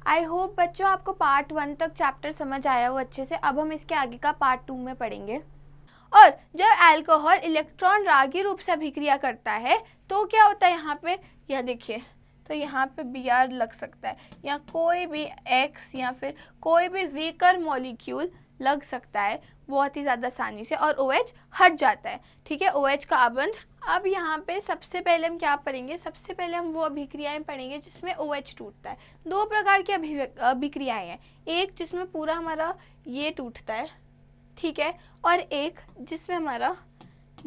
I hope बच्चों आपको part 1 तक चैप्टर समझ आया हो अच्छे से। अब हम इसके आगे का पार्ट 2 में पढ़ेंगे। और जब अल्कोहल इलेक्ट्रॉन रागी रूप से अभिक्रिया करता है तो क्या होता है, यहाँ पे यह देखिए, तो यहाँ पे Br लग सकता है या कोई भी X या फिर कोई भी वीकर मॉलिक्यूल लग सकता है बहुत ही ज़्यादा आसानी से, और OH हट जाता है। ठीक है, OH का आबंध। अब यहाँ पे सबसे पहले हम क्या पढ़ेंगे, सबसे पहले हम वो अभिक्रियाएं पढ़ेंगे जिसमें OH टूटता है। दो प्रकार की अभिक्रियाएं हैं, एक जिसमें पूरा हमारा ये टूटता है, ठीक है, और एक जिसमें हमारा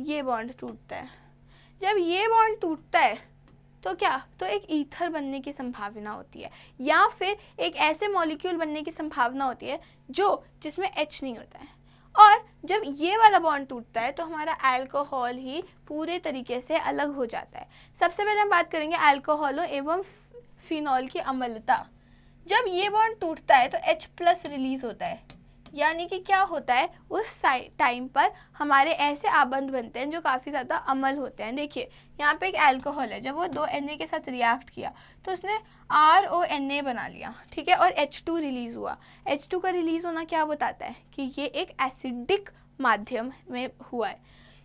ये बॉन्ड टूटता है। जब ये बॉन्ड टूटता है तो क्या, तो एक ईथर बनने की संभावना होती है या फिर एक ऐसे मॉलिक्यूल बनने की संभावना होती है जिसमें H नहीं होता है। और जब ये वाला बॉन्ड टूटता है तो हमारा अल्कोहल ही पूरे तरीके से अलग हो जाता है। सबसे पहले हम बात करेंगे अल्कोहलों एवं फिनॉल की अम्लता। जब ये बॉन्ड टूटता है तो H+ रिलीज होता है, यानी कि क्या होता है, उस टाइम पर हमारे ऐसे आबंध बनते हैं जो काफ़ी ज़्यादा अम्ल होते हैं। देखिए यहाँ पे एक अल्कोहल है, जब वो 2 Na के साथ रिएक्ट किया तो उसने RONA बना लिया, ठीक है, और H2 रिलीज़ हुआ। H2 का रिलीज़ होना क्या बताता है कि ये एक एसिडिक माध्यम में हुआ है।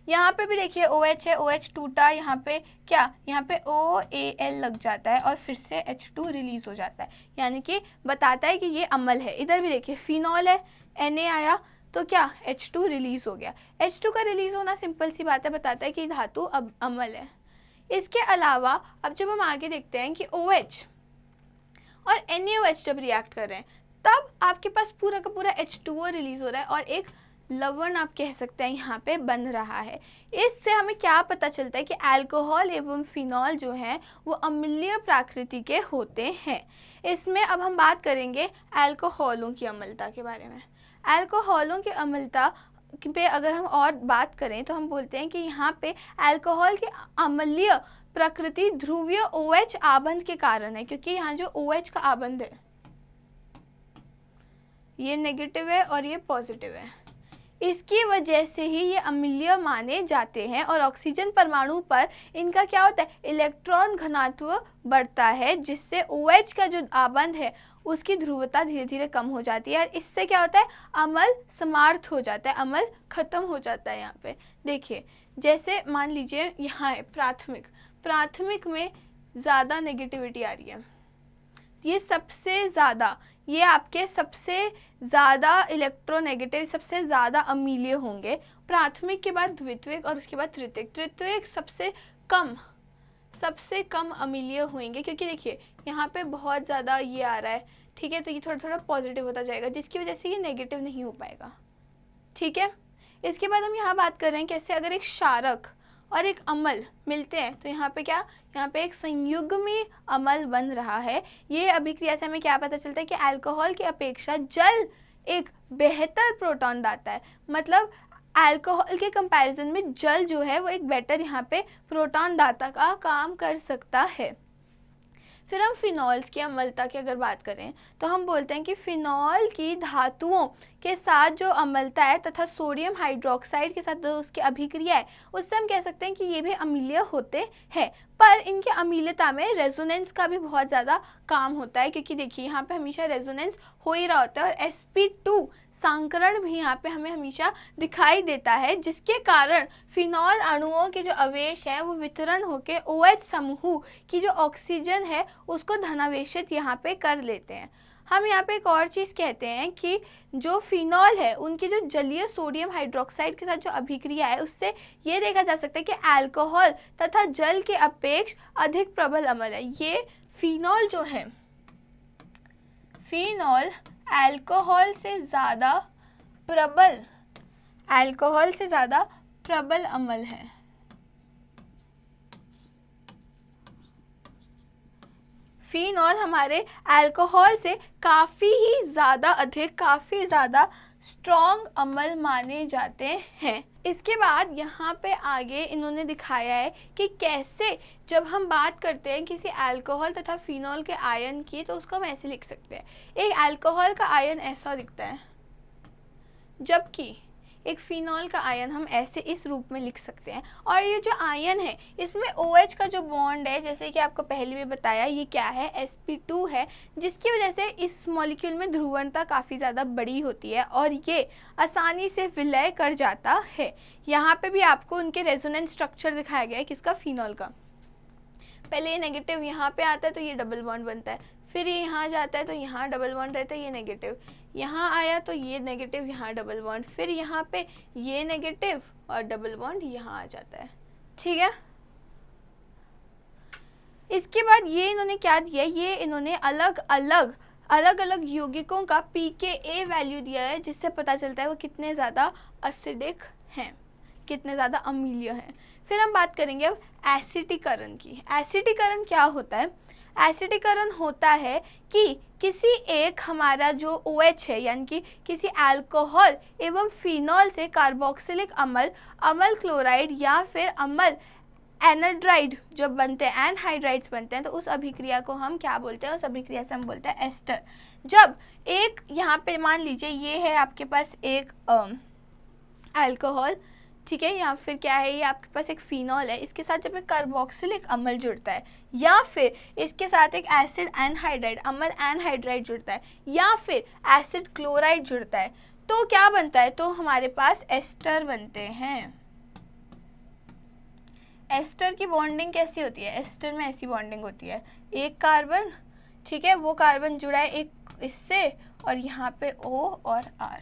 यहाँ पे भी देखिए OH है, OH टूटा, यहाँ पे क्या, यहाँ पे OAl लग जाता है और फिर से H2 रिलीज हो जाता है, यानी कि बताता है कि ये अम्ल है। इधर भी देखिए फिनॉल है, Na आया तो क्या, H2 रिलीज हो गया। H2 का रिलीज होना सिंपल सी बात है, बताता है कि धातु अब अम्ल है। इसके अलावा अब जब हम आगे देखते हैं कि OH और NaOH जब रिएक्ट कर रहे हैं तब आपके पास पूरा का पूरा H2O रिलीज हो रहा है और एक लवण आप कह सकते हैं यहाँ पे बन रहा है। इससे हमें क्या पता चलता है कि अल्कोहल एवं फिनॉल जो है वो अम्लीय प्रकृति के होते हैं। इसमें अब हम बात करेंगे अल्कोहलों की अम्लता के बारे में। अल्कोहलों की अम्लता पे अगर हम और बात करें तो हम बोलते हैं कि यहाँ पे अल्कोहल की अम्लीय प्रकृति ध्रुवीय OH आबंध के कारण है, क्योंकि यहाँ जो OH का आबंध है ये नेगेटिव है और ये पॉजिटिव है, इसकी वजह से ही ये अम्लीय माने जाते हैं। और ऑक्सीजन परमाणु पर इनका क्या होता है, इलेक्ट्रॉन घनत्व बढ़ता है, जिससे OH का जो आबंध है उसकी ध्रुवता धीरे धीरे कम हो जाती है और इससे क्या होता है, अम्ल समाप्त हो जाता है, अम्ल खत्म हो जाता है। यहाँ पे देखिए जैसे मान लीजिए यहाँ है प्राथमिक में ज़्यादा नेगेटिविटी आ रही है, ये सबसे ज़्यादा, ये आपके सबसे ज़्यादा इलेक्ट्रोनेगेटिव, सबसे ज़्यादा अम्लीय होंगे। प्राथमिक के बाद द्वितीयक और उसके बाद तृतीयक सबसे कम अम्लीय होंगे, क्योंकि देखिए यहाँ पे बहुत ज़्यादा ये आ रहा है, ठीक है, तो ये थोड़ा थोड़ा पॉजिटिव होता जाएगा जिसकी वजह से ये नेगेटिव नहीं हो पाएगा। ठीक है, इसके बाद हम यहाँ बात कर रहे हैं कैसे, अगर एक क्षारक और एक अम्ल मिलते हैं तो यहाँ पे क्या, यहाँ पे एक संयुग्मी अम्ल बन रहा है। ये अभिक्रिया से हमें क्या पता चलता है कि अल्कोहल की अपेक्षा जल एक बेहतर प्रोटॉन दाता है, मतलब अल्कोहल के कंपैरिजन में जल जो है वो एक बेटर यहाँ पे प्रोटॉन दाता का काम कर सकता है। फिर हम फिनॉल्स की अम्लता की अगर बात करें तो हम बोलते हैं कि फिनॉल की धातुओं के साथ जो अम्लता है तथा सोडियम हाइड्रोक्साइड के साथ जो उसकी अभिक्रिया है उससे हम कह सकते हैं कि ये भी अम्लीय होते हैं। पर इनकी अम्लीयता में रेजोनेंस का भी बहुत ज़्यादा काम होता है, क्योंकि देखिए यहाँ पे हमेशा रेजोनेंस हो ही रहा होता है और sp2 संकरण भी यहाँ पे हमें हमेशा दिखाई देता है, जिसके कारण फिनॉल अणुओं के जो अवेश है वो वितरण होकर OH समूह की जो ऑक्सीजन है उसको धनावेशित यहाँ पे कर लेते हैं। हम यहाँ पे एक और चीज़ कहते हैं कि जो फिनॉल है उनकी जो जलीय सोडियम हाइड्रोक्साइड के साथ जो अभिक्रिया है उससे ये देखा जा सकता है कि अल्कोहल तथा जल के अपेक्ष अधिक प्रबल अम्ल है। ये फिनॉल जो है, फिनॉल अल्कोहल से ज़्यादा प्रबल अम्ल है। फिनॉल हमारे अल्कोहल से काफ़ी ही ज़्यादा अधिक, काफ़ी ज़्यादा स्ट्रॉन्ग अम्ल माने जाते हैं। इसके बाद यहाँ पे आगे इन्होंने दिखाया है कि कैसे जब हम बात करते हैं किसी अल्कोहल तथा फिनॉल के आयन की तो उसको हम ऐसे लिख सकते हैं। एक अल्कोहल का आयन ऐसा दिखता है, जबकि एक फिनॉल का आयन हम ऐसे इस रूप में लिख सकते हैं। और ये जो आयन है इसमें OH का जो बॉन्ड है, जैसे कि आपको पहले भी बताया, ये क्या है, sp2 है, जिसकी वजह से इस मॉलिक्यूल में ध्रुवणता काफ़ी ज़्यादा बड़ी होती है और ये आसानी से विलय कर जाता है। यहाँ पे भी आपको उनके रेजोनेंस स्ट्रक्चर दिखाया गया है किसका, फिनॉल का। पहले ये नेगेटिव यहाँ पे आता है तो ये डबल बॉन्ड बनता है, फिर ये यहाँ जाता है तो यहाँ डबल बॉन्ड रहता है, ये नेगेटिव, यहाँ आया तो ये नेगेटिव, यहाँ डबल बॉन्ड, फिर यहाँ पे ये नेगेटिव और डबल बॉन्ड यहाँ आ जाता है। ठीक है, इसके बाद ये इन्होंने क्या दिया, ये इन्होंने अलग अलग यौगिकों का pKa वैल्यू दिया है, जिससे पता चलता है वो कितने ज़्यादा एसिडिक हैं, कितने ज़्यादा अम्लीय हैं। फिर हम बात करेंगे अब एसिडीकरण की। एसिडीकरण क्या होता है? एसिडीकरण होता है कि किसी एक हमारा जो OH है यानी कि किसी अल्कोहल एवं फिनॉल से कार्बोक्सिलिक अम्ल, अम्ल क्लोराइड या फिर अम्ल एनहाइड्राइड जो बनते हैं, एनहाइड्राइड्स बनते हैं, तो उस अभिक्रिया को हम क्या बोलते हैं, उस अभिक्रिया से हम बोलते हैं एस्टर। जब एक यहाँ पे मान लीजिए ये है आपके पास एक अल्कोहल, ठीक है, या फिर क्या है, ये आपके पास एक फिनॉल है, इसके साथ जब एक कार्बोक्सिलिक अम्ल जुड़ता है या फिर इसके साथ एक एसिड एनहाइड्राइड, अम्ल एनहाइड्राइड जुड़ता है या फिर एसिड क्लोराइड जुड़ता है, तो क्या बनता है, तो हमारे पास एस्टर बनते हैं। एस्टर की बॉन्डिंग कैसी होती है? एस्टर में ऐसी बॉन्डिंग होती है, एक कार्बन, ठीक है, वो कार्बन जुड़ा है एक इससे और यहाँ पे O और R,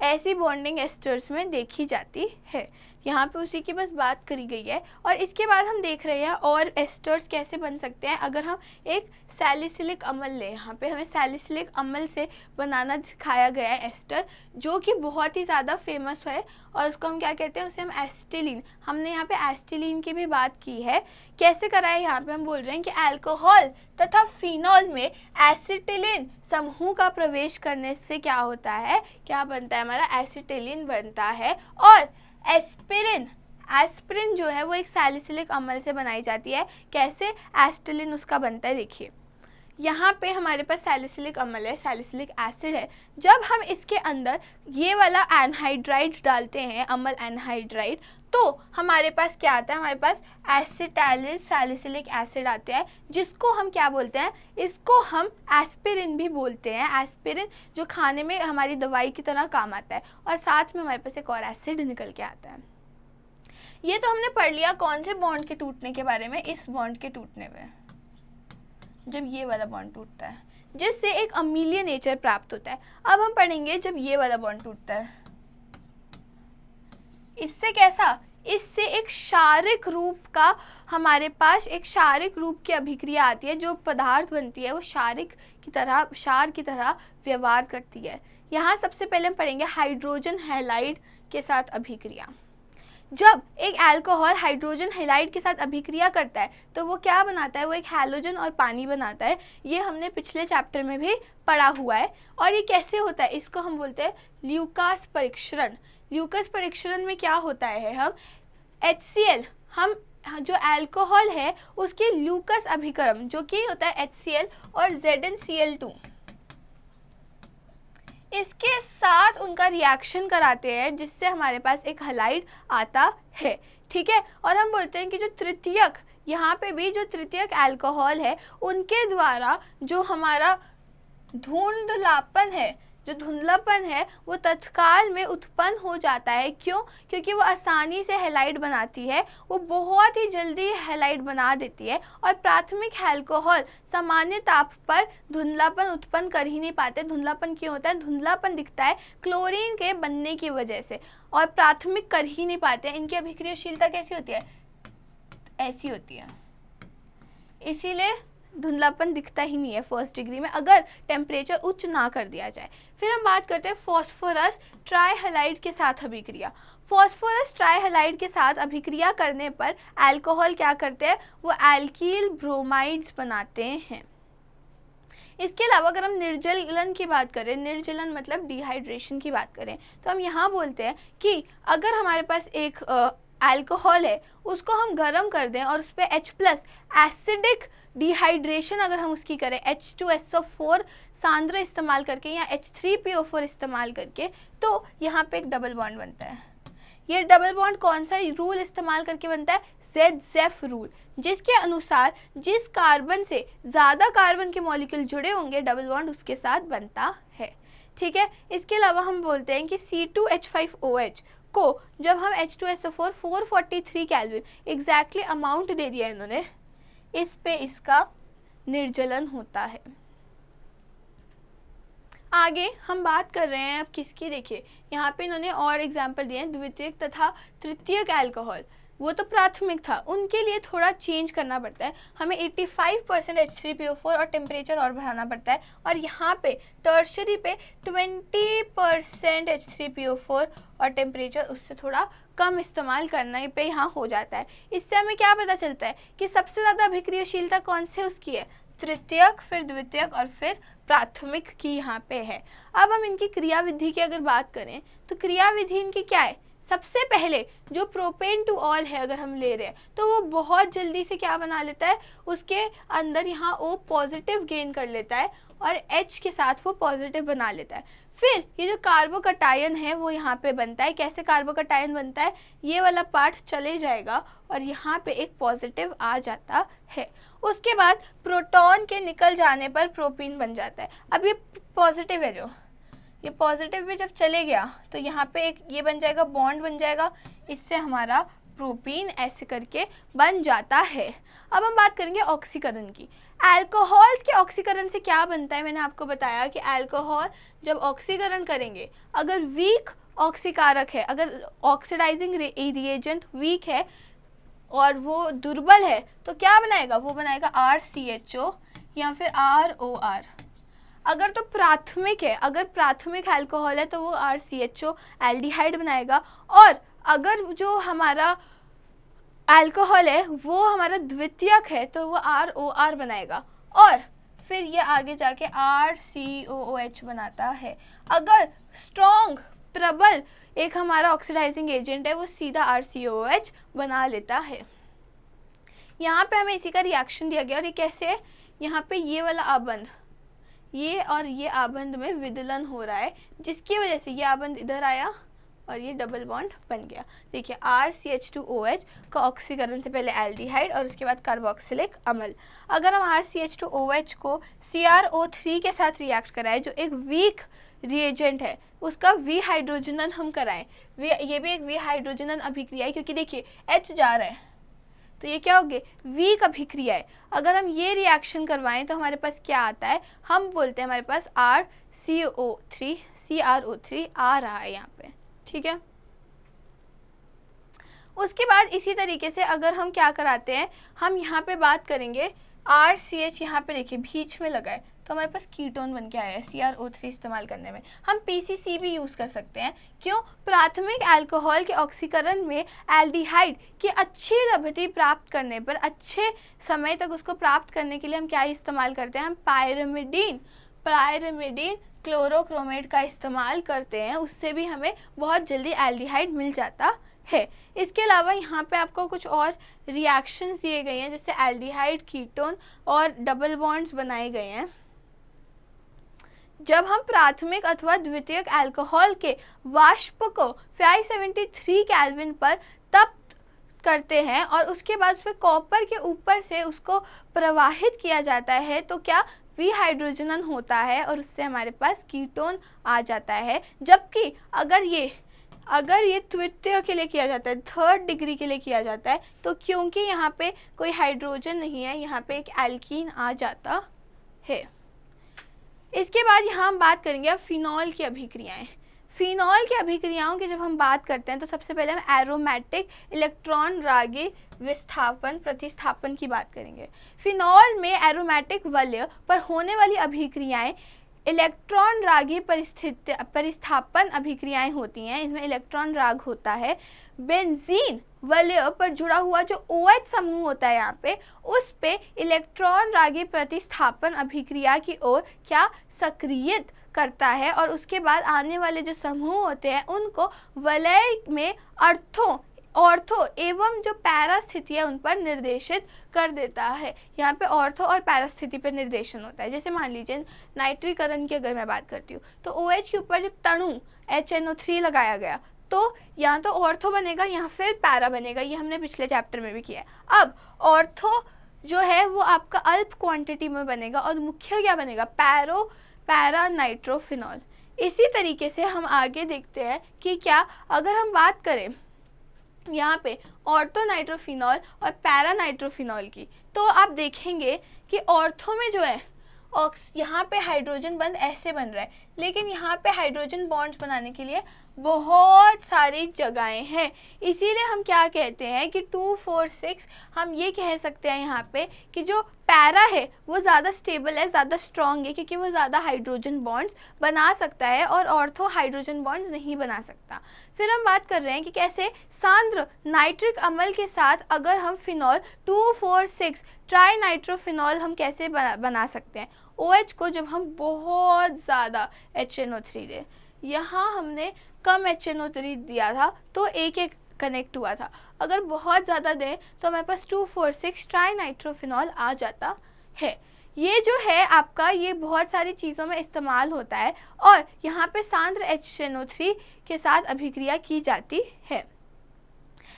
ऐसी बॉन्डिंग एस्टर्स में देखी जाती है। यहाँ पे उसी की बस बात करी गई है। और इसके बाद हम देख रहे हैं और एस्टर्स कैसे बन सकते हैं। अगर हम एक सैलिसिलिक अम्ल लें, यहाँ पे हमें सैलिसिलिक अम्ल से बनाना सिखाया गया है एस्टर, जो कि बहुत ही ज़्यादा फेमस है और उसको हम क्या कहते हैं, उसे हम एस्टिलीन, हमने यहाँ पे एस्टिलीन की भी बात की है। कैसे करा है, यहाँ पे हम बोल रहे हैं कि अल्कोहल तथा फिनॉल में एसिटिलीन समूह का प्रवेश करने से क्या होता है, क्या बनता है, हमारा एसिटिलीन बनता है। और एस्पिरिन जो है वो एक सैलिसिलिक अम्ल से बनाई जाती है। कैसे, एस्टिलीन उसका बनता है, देखिए यहाँ पे हमारे पास सैलिसिलिक अम्ल है, सैलिसिलिक एसिड है, जब हम इसके अंदर ये वाला एनहाइड्राइड डालते हैं, अम्ल एनहाइड्राइड, तो हमारे पास क्या आता है, हमारे पास एसिटाइल सैलिसिलिक एसिड आते हैं, जिसको हम क्या बोलते हैं, इसको हम एस्पिरिन भी बोलते हैं। एस्पिरिन जो खाने में हमारी दवाई की तरह काम आता है, और साथ में हमारे पास एक और एसिड निकल के आता है। ये तो हमने पढ़ लिया कौन से बॉन्ड के टूटने के बारे में, इस बॉन्ड के टूटने में, जब ये वाला बॉन्ड टूटता है जिससे एक अम्लीय नेचर प्राप्त होता है। अब हम पढ़ेंगे जब ये वाला बॉन्ड टूटता है, इससे कैसा, इससे एक क्षारिक रूप का हमारे पास एक क्षारिक रूप की अभिक्रिया आती है, जो पदार्थ बनती है वो क्षारिक की तरह, क्षार की तरह व्यवहार करती है। यहाँ सबसे पहले हम पढ़ेंगे हाइड्रोजन हैलाइड के साथ अभिक्रिया। जब एक अल्कोहल हाइड्रोजन हैलाइड के साथ अभिक्रिया करता है तो वो क्या बनाता है, वो एक हैलोजन और पानी बनाता है। ये हमने पिछले चैप्टर में भी पढ़ा हुआ है। और ये कैसे होता है, इसको हम बोलते हैं ल्यूकास परीक्षरण। ल्यूकास परीक्षरण में क्या होता है, हम HCl, हम जो अल्कोहल है उसके ल्यूकास अभिक्रम जो कि होता है HCl और ZnCl2, इसके साथ उनका रिएक्शन कराते हैं, जिससे हमारे पास एक हैलाइड आता है। ठीक है, और हम बोलते हैं कि जो तृतीयक, यहाँ पे भी जो तृतीयक अल्कोहल है उनके द्वारा जो हमारा धुंधलापन है, जो धुंधलापन है वो तत्काल में उत्पन्न हो जाता है। क्यों? क्योंकि वो आसानी से हैलाइड बनाती है, वो बहुत ही जल्दी हैलाइड बना देती है। और प्राथमिक अल्कोहल सामान्य ताप पर धुंधलापन उत्पन्न कर ही नहीं पाते। धुंधलापन क्यों होता है? धुंधलापन दिखता है क्लोरीन के बनने की वजह से, और प्राथमिक कर ही नहीं पाते। इनकी अभिक्रियाशीलता कैसी होती है? ऐसी होती है, इसीलिए धुंधलापन दिखता ही नहीं है फर्स्ट डिग्री में, अगर टेम्परेचर उच्च ना कर दिया जाए। फिर हम बात करते हैं फॉस्फोरस ट्राइहैलाइड के साथ अभिक्रिया। फॉस्फोरस ट्राइहैलाइड के साथ अभिक्रिया करने पर अल्कोहल क्या करते हैं, वो एल्कील ब्रोमाइड्स बनाते हैं। इसके अलावा अगर हम निर्जलन की बात करें, निर्जलन मतलब डिहाइड्रेशन की बात करें, तो हम यहाँ बोलते हैं कि अगर हमारे पास एक अल्कोहल है उसको हम गर्म कर दें और उस पर H+ एसिडिक डिहाइड्रेशन अगर हम उसकी करें H2SO4 सांद्र इस्तेमाल करके या H3PO4 इस्तेमाल करके, तो यहाँ पे एक डबल बॉन्ड बनता है। ये डबल बॉन्ड कौन सा रूल इस्तेमाल करके बनता है? ZZEF रूल, जिसके अनुसार जिस कार्बन से ज़्यादा कार्बन के मॉलिक्यूल जुड़े होंगे डबल बॉन्ड उसके साथ बनता है। ठीक है, इसके अलावा हम बोलते हैं कि C2H5OH को जब हम H2SO4 443 केल्विन एग्जैक्टली अमाउंट दे दिया इन्होंने, इस पे इसका निर्जलन होता है। आगे हम बात कर रहे हैं अब किसकी, देखिए यहाँ पे इन्होंने और एग्जाम्पल दिए हैं द्वितीयक तथा तृतीयक अल्कोहल, वो तो प्राथमिक था, उनके लिए थोड़ा चेंज करना पड़ता है, हमें 85% H3PO4 और टेम्परेचर और बढ़ाना पड़ता है, और यहाँ पे टर्शरी पे 20% H3PO4 और टेम्परेचर उससे थोड़ा कम इस्तेमाल करने पे यहाँ हो जाता है। इससे हमें क्या पता चलता है कि सबसे ज़्यादा अभिक्रियाशीलता कौन से उसकी है? तृतीयक, फिर द्वितीयक और फिर प्राथमिक की यहाँ पे है। अब हम इनकी क्रियाविधि की अगर बात करें तो क्रियाविधि इनकी क्या है? सबसे पहले जो प्रोपेन टू ऑल है अगर हम ले रहे हैं तो वो बहुत जल्दी से क्या बना लेता है, उसके अंदर यहाँ O पॉजिटिव गेन कर लेता है और H के साथ वो पॉजिटिव बना लेता है। फिर ये जो कार्बोकटायन है वो यहाँ पे बनता है। कैसे कार्बोकटायन बनता है? ये वाला पार्ट चले जाएगा और यहाँ पे एक पॉजिटिव आ जाता है। उसके बाद प्रोटॉन के निकल जाने पर प्रोपीन बन जाता है। अब ये पॉजिटिव है, जो ये पॉजिटिव भी जब चले गया तो यहाँ पे एक ये बन जाएगा, बॉन्ड बन जाएगा, इससे हमारा प्रोपीन ऐसे करके बन जाता है। अब हम बात करेंगे ऑक्सीकरण की। अल्कोहल के ऑक्सीकरण से क्या बनता है? मैंने आपको बताया कि अल्कोहल जब ऑक्सीकरण करेंगे, अगर वीक ऑक्सीकारक है, अगर ऑक्सीडाइजिंग रिएजेंट वीक है और वो दुर्बल है तो क्या बनाएगा? वो बनाएगा RCHO या फिर ROR। अगर तो प्राथमिक है, अगर प्राथमिक अल्कोहल है तो वो RCHO एल्डिहाइड बनाएगा, और अगर जो हमारा अल्कोहल है वो हमारा द्वितीयक है तो वो ROR बनाएगा, और फिर ये आगे जाके RCOOH बनाता है। अगर स्ट्रॉन्ग प्रबल एक हमारा ऑक्सीडाइजिंग एजेंट है वो सीधा RCOOH बना लेता है। यहाँ पे हमें इसी का रिएक्शन दिया गया, और ये कैसे है? यहाँ पे ये वाला आबंध, ये और ये आबंध में विदलन हो रहा है, जिसकी वजह से ये आबंध इधर आया और ये डबल बॉन्ड बन गया। देखिए RCH2OH का ऑक्सीकरण से पहले एल्डिहाइड और उसके बाद कार्बोक्सिलिक अम्ल। अगर हम RCH2OH को CrO3 के साथ रिएक्ट कराएं, जो एक वीक रिएजेंट है, उसका विहाइड्रोजनन हम कराएं, ये भी एक विहाइड्रोजनन अभिक्रिया है, क्योंकि देखिए H जा रहा है तो ये क्या होगी? वीक अभिक्रिया है। अगर हम ये रिएक्शन करवाएं तो हमारे पास क्या आता है? हम बोलते हैं हमारे पास CrO3 आ रहा है यहाँ पे। ठीक है, उसके बाद इसी तरीके से अगर हम क्या कराते हैं, हम यहाँ पे बात करेंगे RCH, यहाँ पे देखिए बीच में लगा है तो हमारे पास कीटोन बन के आया है CrO3 इस्तेमाल करने में। हम PCC भी यूज़ कर सकते हैं। क्यों? प्राथमिक अल्कोहल के ऑक्सीकरण में एल्डिहाइड की अच्छी लभ्यता प्राप्त करने पर, अच्छे समय तक उसको प्राप्त करने के लिए हम क्या इस्तेमाल करते हैं? हम पायरिमिडीन क्लोरोक्रोमेट का इस्तेमाल करते हैं, उससे भी हमें बहुत जल्दी एल्डिहाइड मिल जाता है। इसके अलावा यहाँ पे आपको कुछ और रिएक्शंस दिए गए हैं, जैसे एल्डिहाइड, कीटोन और डबल बॉन्ड्स बनाए गए हैं। जब हम प्राथमिक अथवा द्वितीयक अल्कोहल के वाष्प को 573 केल्विन पर तप्त करते हैं और उसके बाद उसमें कॉपर के ऊपर से उसको प्रवाहित किया जाता है, तो क्या विहाइड्रोजनन होता है और उससे हमारे पास कीटोन आ जाता है। जबकि अगर ये तृतीय के लिए किया जाता है, थर्ड डिग्री के लिए किया जाता है, तो क्योंकि यहाँ पे कोई हाइड्रोजन नहीं है, यहाँ पे एक एल्कीन आ जाता है। इसके बाद यहाँ हम बात करेंगे अब फिनॉल की अभिक्रियाएं। फिनॉल की अभिक्रियाओं की जब हम बात करते हैं तो सबसे पहले हम एरोमेटिक इलेक्ट्रॉन रागी विस्थापन प्रतिस्थापन की बात करेंगे। फिनॉल में एरोमेटिक वलय पर होने वाली अभिक्रियाएं इलेक्ट्रॉन रागी परिस्थापन अभिक्रियाएं होती हैं। इसमें इलेक्ट्रॉन राग होता है। बेंजीन वलय पर जुड़ा हुआ जो OH समूह होता है यहाँ पे, उस पे इलेक्ट्रॉन रागी प्रतिस्थापन अभिक्रिया की ओर क्या सक्रियित करता है, और उसके बाद आने वाले जो समूह होते हैं उनको वलय में अर्थों ऑर्थो एवं जो पैरा स्थिति है उन पर निर्देशित कर देता है। यहाँ पे ऑर्थो और पैरा स्थिति पर निर्देशन होता है। जैसे मान लीजिए नाइट्रीकरण की अगर मैं बात करती हूँ तो OH के ऊपर जब तणु HNO3 लगाया गया तो यहाँ तो ऑर्थो बनेगा, यहाँ फिर पैरा बनेगा। ये हमने पिछले चैप्टर में भी किया है। अब ऑर्थो जो है वो आपका अल्प क्वांटिटी में बनेगा और मुख्य क्या बनेगा, पैरा नाइट्रोफिनॉल। इसी तरीके से हम आगे देखते हैं कि क्या अगर हम बात करें यहाँ पे ऑर्थो नाइट्रोफिनॉल और पैरा नाइट्रोफिनॉल की, तो आप देखेंगे कि ऑर्थो में जो है यहाँ पे हाइड्रोजन बंध ऐसे बन रहा है, लेकिन यहाँ पे हाइड्रोजन बॉन्ड्स बनाने के लिए बहुत सारी जगहें हैं। इसीलिए हम क्या कहते हैं कि 2, 4, 6 हम ये कह सकते हैं यहाँ पे कि जो पैरा है वो ज़्यादा स्टेबल है, ज़्यादा स्ट्रॉन्ग है, क्योंकि वो ज़्यादा हाइड्रोजन बॉन्ड्स बना सकता है और ऑर्थो हाइड्रोजन बॉन्ड्स नहीं बना सकता। फिर हम बात कर रहे हैं कि कैसे सांद्र नाइट्रिक अम्ल के साथ अगर हम फिनॉल 2, 4, 6 ट्राई नाइट्रोफिनॉल हम कैसे बना सकते हैं। OH को जब हम बहुत ज़्यादा HNO3 दें, यहाँ हमने कम HNO3 दिया था तो एक कनेक्ट हुआ था, अगर बहुत ज़्यादा दें तो हमारे पास 2, 4, 6 ट्राई नाइट्रोफिनॉल आ जाता है। ये जो है आपका ये बहुत सारी चीज़ों में इस्तेमाल होता है और यहाँ पे सांद्र HNO3 के साथ अभिक्रिया की जाती है।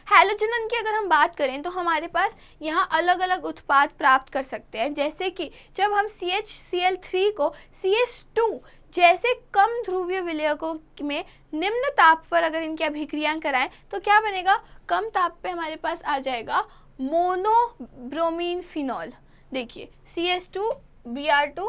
हैलोजनन की अगर हम बात करें तो हमारे पास यहाँ अलग अलग उत्पाद प्राप्त कर सकते हैं, जैसे कि जब हम CHCl3 को CH2 जैसे कम ध्रुवीय विलयकों में निम्न ताप पर अगर इनकी अभिक्रिया कराएं तो क्या बनेगा, कम ताप पे हमारे पास आ जाएगा मोनोब्रोमीन फिनॉल। देखिए CH2Br2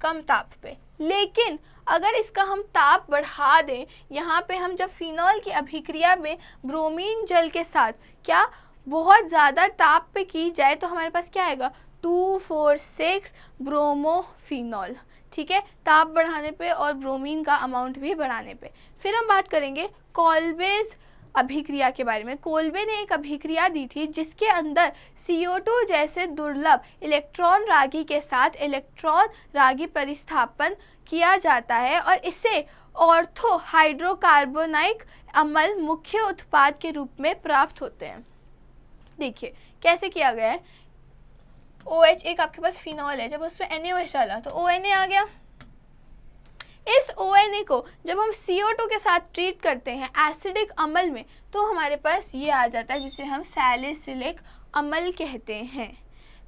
कम ताप पे, लेकिन अगर इसका हम ताप बढ़ा दें, यहाँ पे हम जब फिनॉल की अभिक्रिया में ब्रोमीन जल के साथ क्या बहुत ज़्यादा ताप पे की जाए तो हमारे पास क्या आएगा, 2, 4, 6 ब्रोमोफिनॉल। ठीक है, ताप बढ़ाने पे और ब्रोमीन का अमाउंट भी बढ़ाने पे। फिर हम बात करेंगे कोल्बेज अभिक्रिया के बारे में। कोल्बे ने एक अभिक्रिया दी थी जिसके अंदर CO2 जैसे दुर्लभ इलेक्ट्रॉन रागी के साथ इलेक्ट्रॉन रागी प्रतिस्थापन किया जाता है और इसे ऑर्थो हाइड्रोकार्बोनिक अम्ल मुख्य उत्पाद के रूप में प्राप्त होते हैं। देखिए कैसे किया गया है, OH एक आपके पास फिनॉल है, जब उसमें NaOH डाला तो ONA आ गया। इस ONA को जब हम CO2 के साथ ट्रीट करते हैं एसिडिक अम्ल में तो हमारे पास ये आ जाता है जिसे हम सैलिसिलिक अम्ल कहते हैं।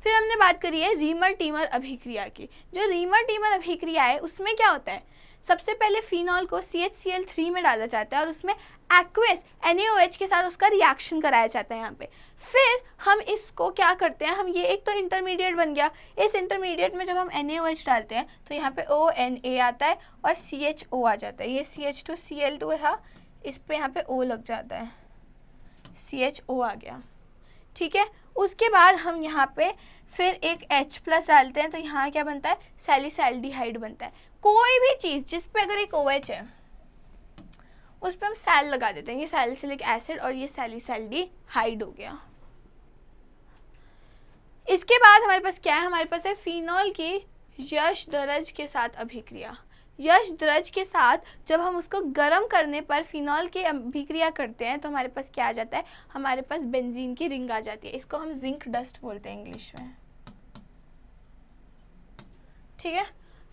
फिर हमने बात करी है रीमर टीमर अभिक्रिया की। जो रीमर टीमर अभिक्रिया है उसमें क्या होता है, सबसे पहले फिनॉल को CHCl3 में डाला जाता है और उसमें एक्वस NaOH के साथ उसका रिएक्शन कराया जाता है यहाँ पे। फिर हम इसको क्या करते हैं, हम ये एक तो इंटरमीडिएट बन गया, इस इंटरमीडिएट में जब हम NaOH डालते हैं तो यहाँ पे ONA आता है और CHO आ जाता है। ये CH2Cl2 था, इस पे यहाँ पे O लग जाता है, CHO आ गया। ठीक है, उसके बाद हम यहाँ पे फिर एक H+ डालते हैं तो यहाँ क्या बनता है, सैलिसैल्डिहाइड बनता है। कोई भी चीज़ जिस पे अगर एक OH है उस पर हम सैल लगा देते हैं, ये सैलिसिलिक एसिड और ये सैलिसैल्डिहाइड हो गया। इसके बाद हमारे पास क्या है, हमारे पास है फिनॉल की यश दरज के साथ अभिक्रिया। यश दरज के साथ जब हम उसको गर्म करने पर फिनॉल की अभिक्रिया करते हैं तो हमारे पास क्या आ जाता है, हमारे पास बेंजीन की रिंग आ जाती है। इसको हम जिंक डस्ट बोलते हैं इंग्लिश में। ठीक है,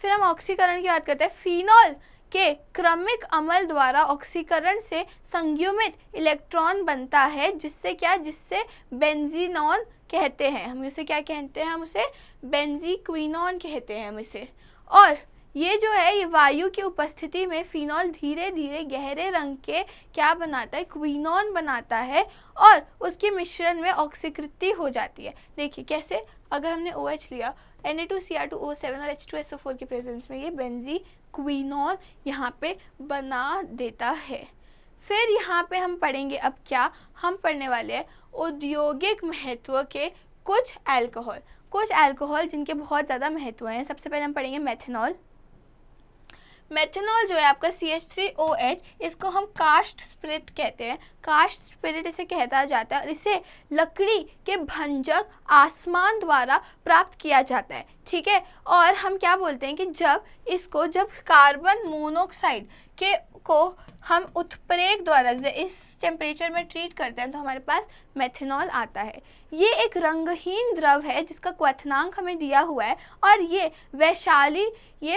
फिर हम ऑक्सीकरण की बात करते हैं। फिनॉल के क्रमिक अम्ल द्वारा ऑक्सीकरण से संयुग्मित इलेक्ट्रॉन बनता है जिससे क्या, जिससे बेंजीनॉन कहते हैं। हम इसे क्या कहते हैं, हम उसे बेंजीक्विनॉन कहते हैं हम इसे। और ये जो है ये वायु की उपस्थिति में फिनॉल धीरे धीरे गहरे रंग के क्या बनाता है, क्विनॉन बनाता है और उसके मिश्रण में ऑक्सीकृति हो जाती है। देखिए कैसे, अगर हमने OH लिया, Na2Cr2O7 और H2SO4 के प्रेजेंस में ये बेंजीक्विनॉन यहाँ पे बना देता है। फिर यहाँ पे हम पढ़ेंगे, अब क्या हम पढ़ने वाले हैं औद्योगिक महत्व के कुछ अल्कोहल जिनके बहुत ज़्यादा महत्व हैं। सबसे पहले हम पढ़ेंगे मेथनॉल। मेथनॉल जो है आपका CH3OH, इसको हम कास्ट स्पिरिट कहते हैं। कास्ट स्पिरिट इसे कहता जाता है और इसे लकड़ी के भंजक आसमान द्वारा प्राप्त किया जाता है। ठीक है, और हम क्या बोलते हैं कि जब कार्बन मोनोऑक्साइड के को हम उत्प्रेरक द्वारा इस टेम्परेचर में ट्रीट करते हैं तो हमारे पास मेथनॉल आता है। ये एक रंगहीन द्रव है जिसका क्वथनांक हमें दिया हुआ है और ये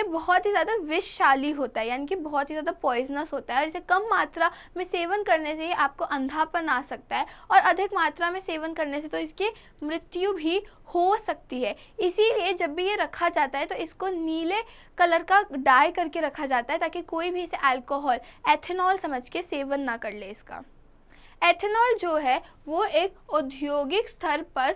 बहुत ही ज़्यादा विषशाली होता है, यानी कि बहुत ही ज़्यादा पॉइजनस होता है और इसे कम मात्रा में सेवन करने से आपको अंधापन आ सकता है और अधिक मात्रा में सेवन करने से तो इसकी मृत्यु भी हो सकती है। इसीलिए जब भी ये रखा जाता है तो इसको नीले कलर का डाई करके रखा जाता है ताकि कोई भी इसे अल्कोहल एथेनॉल समझ के सेवन ना कर ले इसका। एथेनॉल जो है वो एक औद्योगिक स्तर पर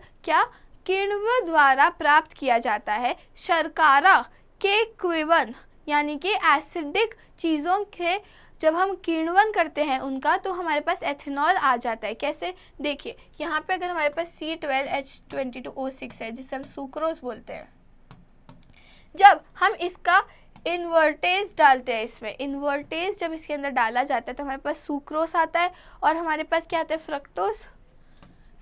किण्व द्वारा प्राप्त किया जाता है। शर्करा के क्विवन यानी कि एसिडिक चीज़ों के जब हम किण्वन करते हैं उनका तो हमारे पास एथेनॉल आ जाता है। कैसे, देखिए यहाँ पे अगर हमारे पास C12H22O6 है जिसे हम सुक्रोज बोलते हैं, जब हम इसका इन्वर्टेज डालते हैं, इसमें इन्वर्टेज जब इसके अंदर डाला जाता है तो हमारे पास सुक्रोज आता है और हमारे पास क्या आता है, फ्रक्टोज।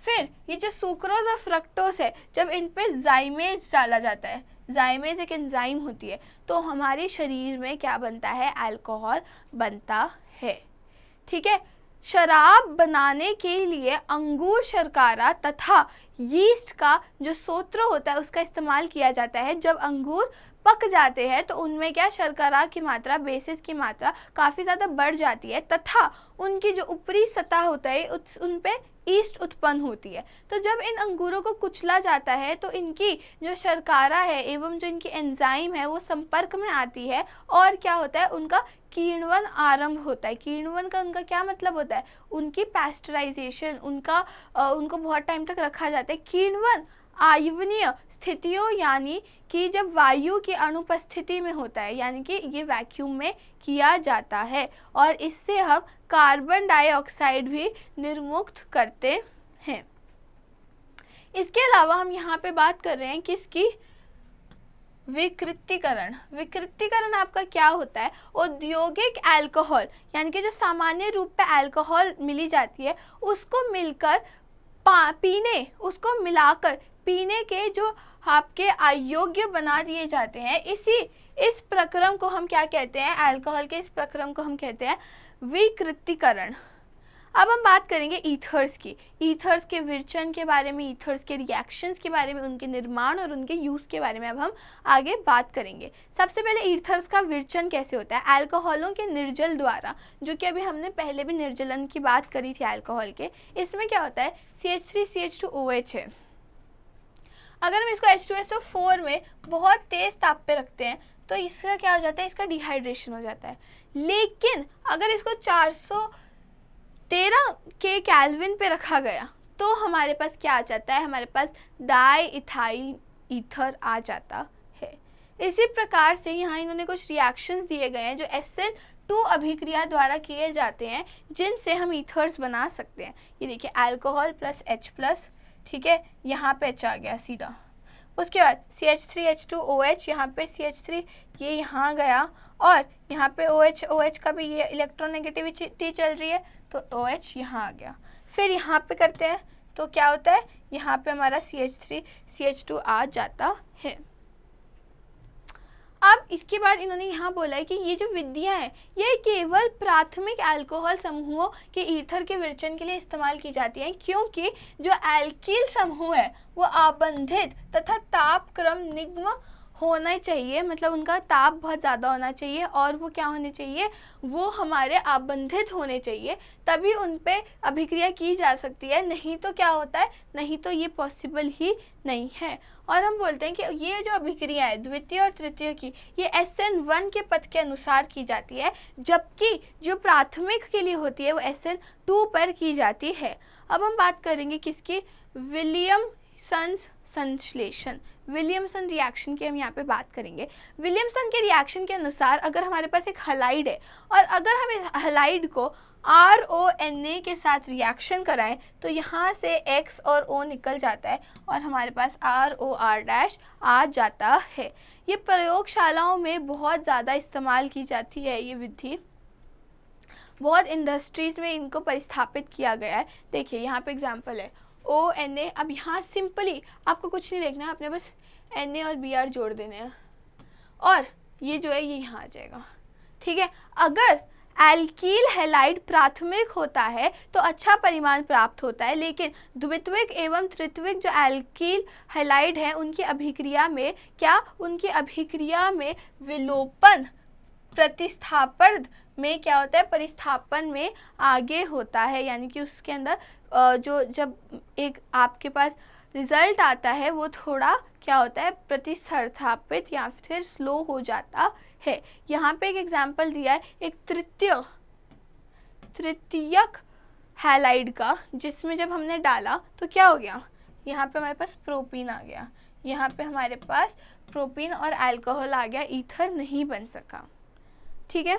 फिर ये जो सुक्रोज और फ्रक्टोज है जब इन पे जाइमेज डाला जाता है, जाइमेज एक एंजाइम होती है, तो हमारे शरीर में क्या बनता है, अल्कोहल बनता है। ठीक है, शराब बनाने के लिए अंगूर शर्करा तथा यीस्ट का जो सोत्र होता है उसका इस्तेमाल किया जाता है। जब अंगूर पक जाते हैं तो उनमें क्या शर्करा की मात्रा, बेसिस की मात्रा काफ़ी ज़्यादा बढ़ जाती है तथा उनकी जो ऊपरी सतह होता है उन पे ईस्ट उत्पन्न होती है। तो जब इन अंगूरों को कुचला जाता है तो इनकी जो शर्करा है एवं जो इनकी एंजाइम है वो संपर्क में आती है और क्या होता है, उनका किण्वन आरंभ होता है। किण्वन का उनका क्या मतलब होता है, उनकी पैस्चराइजेशन, उनको बहुत टाइम तक रखा जाता है। किण्वन आयवनीय स्थितियों यानी कि जब वायु की अनुपस्थिति में होता है, यानी कि ये वैक्यूम में किया जाता है और इससे हम कार्बन डाइऑक्साइड भी निर्मुक्त करते हैं। इसके अलावा हम यहाँ पे बात कर रहे हैं किसकी, विकृतीकरण। विकृतीकरण आपका क्या होता है, औद्योगिक अल्कोहल यानी कि जो सामान्य रूप पे अल्कोहल मिली जाती है उसको उसको मिलाकर पीने के जो आपके अयोग्य बना दिए जाते हैं, इस प्रक्रम को हम क्या कहते हैं, अल्कोहल के इस प्रक्रम को हम कहते हैं विकृतीकरण। अब हम बात करेंगे ईथर्स की, ईथर्स के विरचन के बारे में, ईथर्स के रिएक्शंस के बारे में, उनके निर्माण और उनके यूज़ के बारे में अब हम आगे बात करेंगे। सबसे पहले ईथर्स का विरचन कैसे होता है, अल्कोहलों के निर्जल द्वारा, जो कि अभी हमने पहले भी निर्जलन की बात करी थी अल्कोहल के। इसमें क्या होता है, CH3CH2OH है। अगर हम इसको H2SO4 में बहुत तेज़ ताप पे रखते हैं तो इसका क्या हो जाता है, इसका डिहाइड्रेशन हो जाता है। लेकिन अगर इसको 413 के केल्विन पे रखा गया तो हमारे पास क्या आ जाता है, हमारे पास डाई इथाइल ईथर आ जाता है। इसी प्रकार से यहाँ इन्होंने कुछ रिएक्शंस दिए गए हैं जो SN2 अभिक्रिया द्वारा किए जाते हैं जिनसे हम ईथर्स बना सकते हैं। ये देखिए अल्कोहल प्लस H+, ठीक है, यहाँ पे H आ गया सीधा। उसके बाद CH3H2OH, यहाँ पे CH3 ये यहाँ गया और यहाँ पे OH का भी ये इलेक्ट्रोनेगेटिविटी चल रही है तो OH यहाँ आ गया। फिर यहाँ पे करते हैं तो क्या होता है, यहाँ पे हमारा CH3CH2 आ जाता है। अब इसके बाद इन्होंने यहाँ बोला है कि ये जो विधियाँ हैं ये केवल प्राथमिक अल्कोहल समूहों के ईथर के विरचन के लिए इस्तेमाल की जाती हैं, क्योंकि जो एल्किल समूह है वो आबंधित तथा तापक्रम निम्न होना चाहिए, मतलब उनका ताप बहुत ज़्यादा होना चाहिए और वो क्या होने चाहिए, वो हमारे आबंधित होने चाहिए, तभी उन पे अभिक्रिया की जा सकती है। नहीं तो क्या होता है, नहीं तो ये पॉसिबल ही नहीं है। और हम बोलते हैं कि ये जो अभिक्रिया है द्वितीय और तृतीय की, ये SN1 के पद के अनुसार की जाती है, जबकि जो प्राथमिक के लिए होती है वो SN2 पर की जाती है। अब हम बात करेंगे किसकी, विलियमसन संश्लेषण, विलियमसन रिएक्शन की हम यहाँ पे बात करेंगे। विलियमसन के रिएक्शन के अनुसार अगर हमारे पास एक हलाइड है और अगर हम इस हलाइड को RONA के साथ रिएक्शन कराएं तो यहाँ से X और O निकल जाता है और हमारे पास ROR' आ जाता है। ये प्रयोगशालाओं में बहुत ज़्यादा इस्तेमाल की जाती है ये विधि, बहुत इंडस्ट्रीज़ में इनको परिस्थापित किया गया है। देखिए यहाँ पे एग्जांपल है ONA। अब यहाँ सिंपली आपको कुछ नहीं देखना है, आपने बस Na और Br जोड़ देने हैं और ये जो है ये यहाँ आ जाएगा। ठीक है। अगर एल्कील हैलाइड प्राथमिक होता है तो अच्छा परिमाण प्राप्त होता है, लेकिन द्वित्विक एवं तृतीयक जो एल्कील हैलाइड है उनकी अभिक्रिया में उनकी अभिक्रिया में विलोपन प्रतिस्थापन में क्या होता है, परिस्थापन में आगे होता है, यानी कि उसके अंदर जब एक आपके पास रिजल्ट आता है वो थोड़ा क्या होता है, प्रतिस्थापित या फिर स्लो हो जाता है। यहाँ पे एक एग्जाम्पल दिया है एक तृतीयक हैलाइड का, जिसमें जब हमने डाला तो क्या हो गया, यहाँ पे हमारे पास प्रोपीन आ गया, यहाँ पे हमारे पास प्रोपीन और अल्कोहल आ गया, ईथर नहीं बन सका। ठीक है।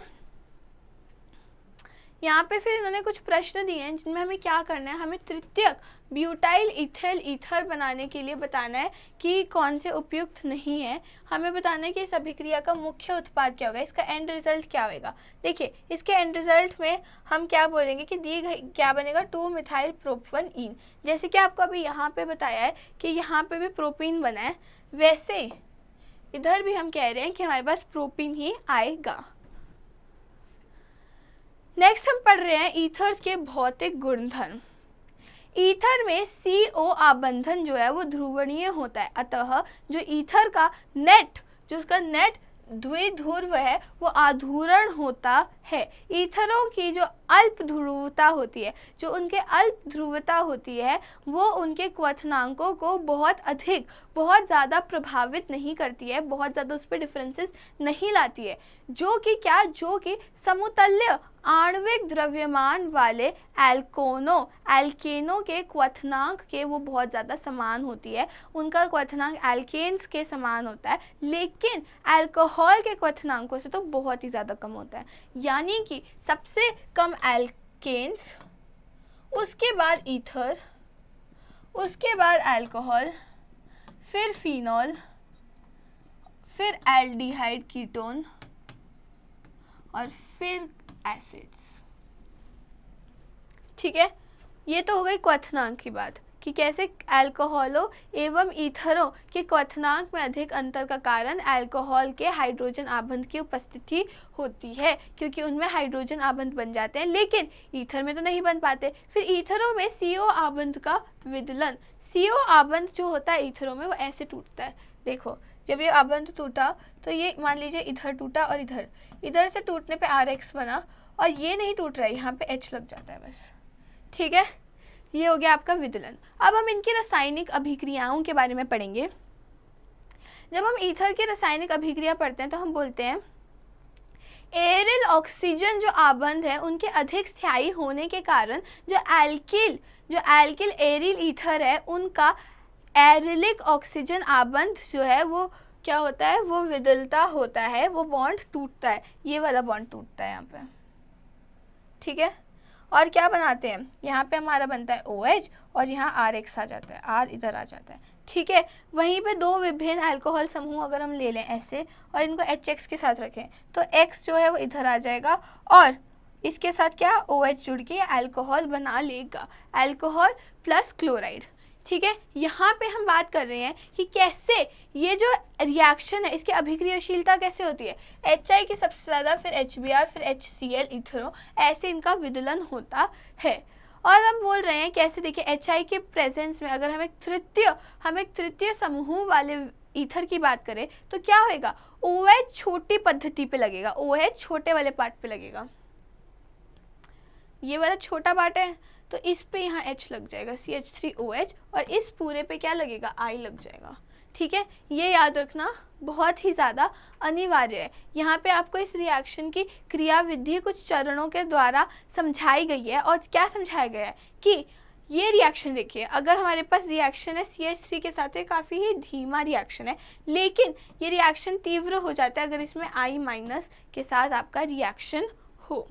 यहाँ पे फिर इन्होंने कुछ प्रश्न दिए हैं जिनमें हमें क्या करना है, हमें तृतीयक ब्यूटाइल इथेल ईथर बनाने के लिए बताना है कि कौन से उपयुक्त नहीं है। हमें बताना है कि इस अभिक्रिया का मुख्य उत्पाद क्या होगा, इसका एंड रिजल्ट क्या होगा। देखिए इसके एंड रिजल्ट में हम क्या बोलेंगे कि दी गई क्या बनेगा, 2 मिथाइल-प्रोपवन-ईन। जैसे कि आपको अभी यहाँ पे बताया है कि यहाँ पे भी प्रोपीन बना है, वैसे इधर भी हम कह रहे हैं कि हमारे पास प्रोपीन ही आएगा। नेक्स्ट हम पढ़ रहे हैं ईथर्स के भौतिक गुणधर्म। ईथर में CO आबंधन जो है वो ध्रुवणीय होता है, अतः जो ईथर का उसका नेट द्विध्रुव है वो आधूरण होता है। ईथरों की जो अल्प ध्रुवता होती है, जो उनके अल्प ध्रुवता होती है वो उनके क्वथनांकों को बहुत ज़्यादा प्रभावित नहीं करती है, बहुत ज़्यादा उस पर डिफरेंसेस नहीं लाती है, जो कि समतुल्य आणविक द्रव्यमान वाले एल्केनों के क्वथनांक के वो बहुत ज़्यादा समान होती है, उनका क्वथनांक एल्केन्स के समान होता है, लेकिन अल्कोहल के क्वथनांकों से तो बहुत ही ज़्यादा कम होता है। यानी कि सबसे कम एल्केन्स, उसके बाद ईथर, उसके बाद अल्कोहल, फिर फिनॉल, फिर एल्डिहाइड कीटोन और फिर एसिड्स। ठीक है, ये तो हो गई क्वथनांक की बात कि कैसे अल्कोहलों एवं ईथरों के क्वथनांक में अधिक अंतर का कारण अल्कोहल के हाइड्रोजन आबंध की उपस्थिति होती है, क्योंकि उनमें हाइड्रोजन आबंध बन जाते हैं लेकिन ईथर में तो नहीं बन पाते। फिर ईथरों में CO आबंध का विदलन, CO आबंध जो होता है ईथरों में वो ऐसे टूटता है। देखो जब ये आबंध टूटा तो ये मान लीजिए इधर टूटा और इधर से टूटने पे RX बना, और ये नहीं टूट रहा है, यहाँ पे H लग जाता है बस। ठीक है, ये हो गया आपका विदलन। अब हम इनकी रासायनिक अभिक्रियाओं के बारे में पढ़ेंगे। जब हम ईथर की रासायनिक अभिक्रिया पढ़ते हैं तो हम बोलते हैं एरिल ऑक्सीजन जो आबंध है उनके अधिक स्थायी होने के कारण जो एल्किल एरिल ईथर है उनका एरिलिक ऑक्सीजन आबंध जो है वो क्या होता है, वो विदलता होता है, वो बॉन्ड टूटता है, ये वाला बॉन्ड टूटता है यहाँ पे। ठीक है, और क्या बनाते हैं, यहाँ पे हमारा बनता है OH और यहाँ RX आ जाता है, R इधर आ जाता है। ठीक है, वहीं पे दो विभिन्न अल्कोहल समूह अगर हम ले लें ऐसे और इनको HX के साथ रखें तो X जो है वो इधर आ जाएगा और इसके साथ क्या OH जुड़ के अल्कोहल बना लेगा, अल्कोहल प्लस क्लोराइड। ठीक है, यहाँ पे हम बात कर रहे हैं कि कैसे ये जो रिएक्शन है इसकी अभिक्रियाशीलता कैसे होती है, HI की सबसे ज़्यादा, फिर HBr, फिर HCl इथरो, ऐसे इनका विदलन होता है। और हम बोल रहे हैं कैसे, देखिए HI के प्रेजेंस में अगर हम एक तृतीय समूह वाले ईथर की बात करें तो क्या होएगा, OH छोटी पद्धति पे लगेगा, OH छोटे वाले पार्ट पे लगेगा, ये वाला छोटा पार्ट है तो इस पे यहाँ H लग जाएगा CH3OH और इस पूरे पे क्या लगेगा, I लग जाएगा। ठीक है, ये याद रखना बहुत ही ज़्यादा अनिवार्य है। यहाँ पे आपको इस रिएक्शन की क्रियाविधि कुछ चरणों के द्वारा समझाई गई है। और क्या समझाया गया है कि ये रिएक्शन देखिए, अगर हमारे पास रिएक्शन है CH3 के साथ, ये काफ़ी ही धीमा रिएक्शन है, लेकिन ये रिएक्शन तीव्र हो जाता है अगर इसमें I- के साथ आपका रिएक्शन हो।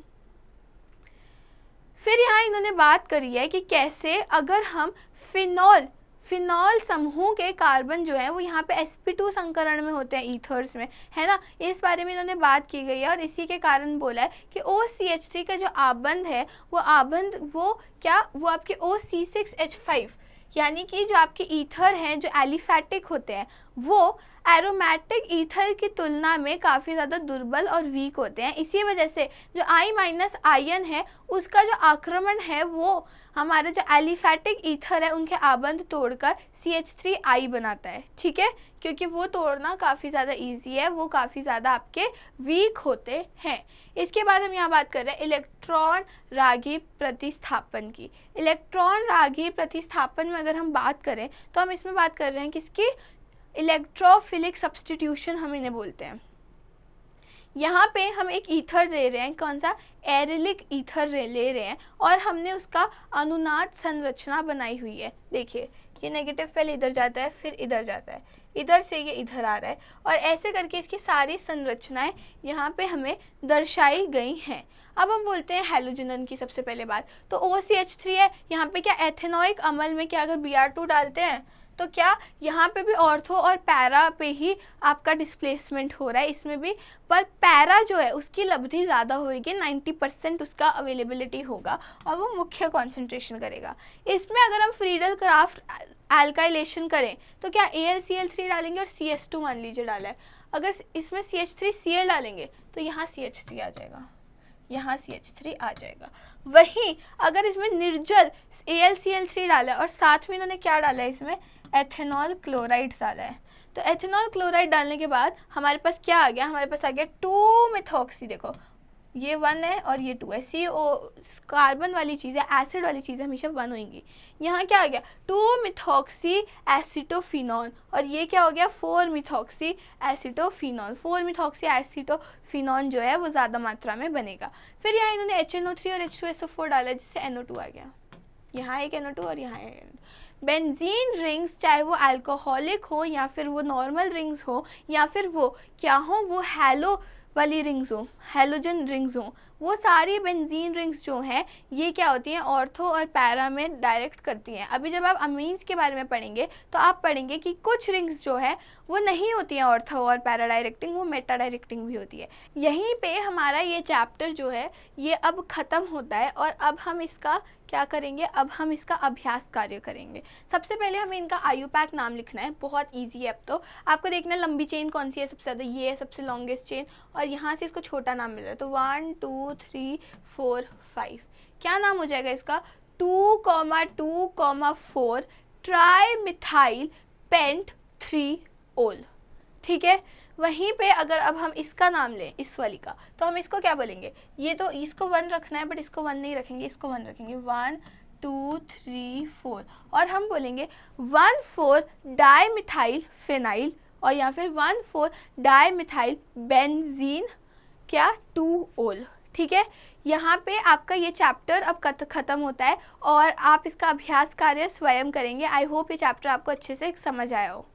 फिर यहाँ इन्होंने बात करी है कि कैसे अगर हम फिनॉल समूह के कार्बन जो है वो यहाँ पे sp2 संकरण में होते हैं ईथर्स में, है ना, इस बारे में इन्होंने बात की गई है। और इसी के कारण बोला है कि OCH3 का जो आबंध है वो आपके OC6H5 यानी कि जो आपके ईथर हैं जो एलिफैटिक होते हैं वो एरोमेटिक ईथर की तुलना में काफ़ी ज़्यादा दुर्बल और वीक होते हैं। इसी वजह से जो I- आयन है उसका जो आक्रमण है वो हमारे जो एलिफैटिक ईथर है उनके आबंध तोड़कर CH3I बनाता है, ठीक है, क्योंकि वो तोड़ना काफ़ी ज़्यादा इजी है, वो काफ़ी ज़्यादा आपके वीक होते हैं। इसके बाद हम यहाँ बात कर रहे हैं इलेक्ट्रॉन रागी प्रतिस्थापन की। इलेक्ट्रॉन रागी प्रतिस्थापन में अगर हम बात करें तो हम इसमें बात कर रहे हैं किसकी, इलेक्ट्रोफिलिक सब्स्टिट्यूशन हम इन्हें बोलते हैं। यहाँ पे हम एक ईथर ले रहे हैं, कौन सा, एरिलिक ईथर ले रहे हैं, और हमने उसका अनुनाद संरचना बनाई हुई है। देखिए ये नेगेटिव पहले इधर जाता है, फिर इधर जाता है, इधर से ये इधर आ रहा है, और ऐसे करके इसकी सारी संरचनाएं यहाँ पे हमें दर्शाई गई हैं। अब हम बोलते हैं हैलोजनन की सबसे पहले बात, तो OCH3 है। यहाँ पे क्या एथेनोइक अम्ल में क्या अगर Br2 डालते हैं तो क्या यहाँ पे भी ऑर्थो और पैरा पे ही आपका डिस्प्लेसमेंट हो रहा है, इसमें भी, पर पैरा जो है उसकी लब्धि ज़्यादा होगी, 90% उसका अवेलेबिलिटी होगा और वो मुख्य कॉन्सेंट्रेशन करेगा। इसमें अगर हम फ्रीडल क्राफ्ट एल्काइलेशन करें तो क्या AlCl3 डालेंगे और CS2 मान लीजिए डाला है, अगर इसमें CH3Cl डालेंगे तो यहाँ CH3 आ जाएगा, यहाँ CH3 आ जाएगा। वहीं अगर इसमें निर्जल AlCl3 डाला है और साथ में इन्होंने क्या डाला है, इसमें एथेनॉल क्लोराइड डाला है, तो एथेनॉल क्लोराइड डालने के बाद हमारे पास क्या आ गया, हमारे पास आ गया 2-मिथॉक्सी। देखो ये 1 है और ये 2 है, CO कार्बन वाली चीज़ है, एसिड वाली चीज़ हमेशा 1 होंगी। यहाँ क्या आ गया 2-मिथॉक्सी एसिटोफिनॉन, और ये क्या हो गया 4-मिथॉक्सी एसिटोफिनॉन। 4-मिथॉक्सी एसिटोफिनॉन जो है वो ज़्यादा मात्रा में बनेगा। फिर यहाँ इन्होंने HNO3 और H2SO4 डाला जिससे NO2 आ गया, यहाँ एक NO2 और यहाँ एक। बेंजीन रिंग्स चाहे वो अल्कोहलिक हो या फिर वो नॉर्मल रिंग्स हो या फिर वो क्या हो, वो हैलो वाली रिंग्स हो, हैलोजन रिंग्स हो, वो सारी बेंजीन रिंग्स जो हैं ये क्या होती हैं, ऑर्थो और पैरा में डायरेक्ट करती हैं। अभी जब आप अमीन्स के बारे में पढ़ेंगे तो आप पढ़ेंगे कि कुछ रिंग्स जो है वो नहीं होती हैं ऑर्थो और पैरा डायरेक्टिंग, वो मेटा डायरेक्टिंग भी होती है। यहीं पे हमारा ये चैप्टर जो है ये अब ख़त्म होता है और अब हम इसका क्या करेंगे, अब हम इसका अभ्यास कार्य करेंगे। सबसे पहले हमें इनका आयुपैक नाम लिखना है, बहुत ईजी है। अब तो आपको देखना है लंबी चेन कौन सी है सबसे ज़्यादा, ये है सबसे लॉन्गेस्ट चेन, और यहाँ से इसको छोटा नाम मिल रहा है, तो 1 2 3 4 5 क्या नाम हो जाएगा इसका, 2,2,4 ट्राई मिथाइल पेंट 3 ओल, ठीक है। वहीं पे अगर अब हम इसका नाम लें, इस वाली का, तो हम इसको क्या बोलेंगे, ये तो इसको 1 रखना है बट इसको 1 नहीं रखेंगे, इसको 1 रखेंगे, 1 2 3 4, और हम बोलेंगे 1,4 डाईमिथाइल फिनाइल, और या फिर 1,4 डाईमिथाइल बेंजीन क्या 2 ओल, ठीक है। यहाँ पे आपका ये चैप्टर अब ख़त्म होता है और आप इसका अभ्यास कार्य स्वयं करेंगे। आई होप ये चैप्टर आपको अच्छे से समझ आया हो।